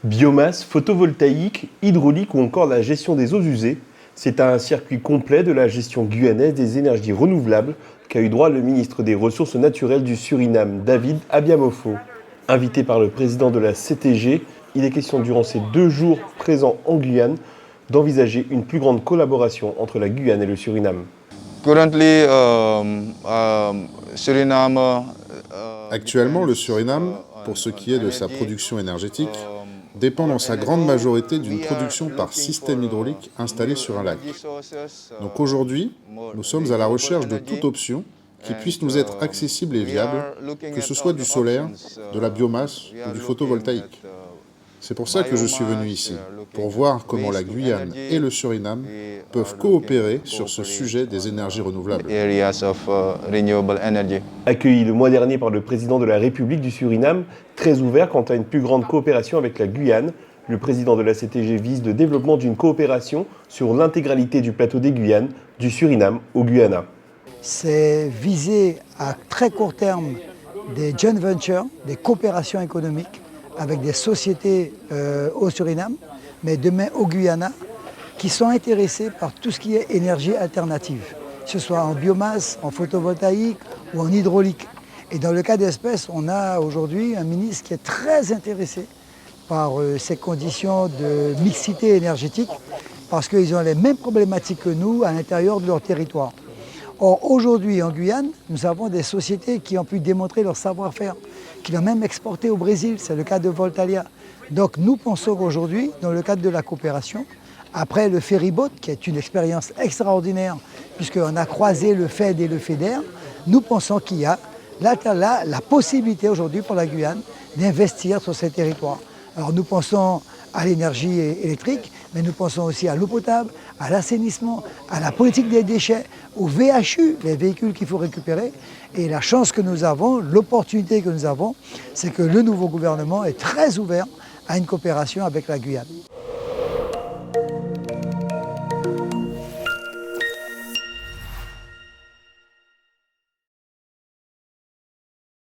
Biomasse, photovoltaïque, hydraulique ou encore la gestion des eaux usées, c'est un circuit complet de la gestion guyanaise des énergies renouvelables qu'a eu droit le ministre des Ressources naturelles du Suriname, David Abiamofo. Invité par le président de la CTG, il est question durant ces 2 jours présents en Guyane d'envisager une plus grande collaboration entre la Guyane et le Suriname. Actuellement, le Suriname, pour ce qui est de sa production énergétique, dépend dans sa grande majorité d'une production par système hydraulique installé sur un lac. Donc aujourd'hui, nous sommes à la recherche de toute option qui puisse nous être accessible et viable, que ce soit du solaire, de la biomasse ou du photovoltaïque. C'est pour ça que je suis venu ici, pour voir comment la Guyane et le Suriname peuvent coopérer sur ce sujet des énergies renouvelables. Accueilli le mois dernier par le président de la République du Suriname, très ouvert quant à une plus grande coopération avec la Guyane, le président de la CTG vise le développement d'une coopération sur l'intégralité du plateau des Guyanes, du Suriname au Guyana. C'est viser à très court terme des joint ventures, des coopérations économiques avec des sociétés au Suriname, mais demain au Guyana, qui sont intéressés par tout ce qui est énergie alternative, que ce soit en biomasse, en photovoltaïque ou en hydraulique. Et dans le cas d'espèce, on a aujourd'hui un ministre qui est très intéressé par ces conditions de mixité énergétique, parce qu'ils ont les mêmes problématiques que nous à l'intérieur de leur territoire. Or, aujourd'hui, en Guyane, nous avons des sociétés qui ont pu démontrer leur savoir-faire, qui l'ont même exporté au Brésil, c'est le cas de Voltalia. Donc nous pensons qu'aujourd'hui, dans le cadre de la coopération, après le ferryboat, qui est une expérience extraordinaire, puisqu'on a croisé le FED et le FEDER, nous pensons qu'il y a la possibilité aujourd'hui pour la Guyane d'investir sur ces territoires. Alors nous pensons à l'énergie électrique, mais nous pensons aussi à l'eau potable, à l'assainissement, à la politique des déchets, au VHU, les véhicules qu'il faut récupérer. Et la chance que nous avons, l'opportunité que nous avons, c'est que le nouveau gouvernement est très ouvert à une coopération avec la Guyane.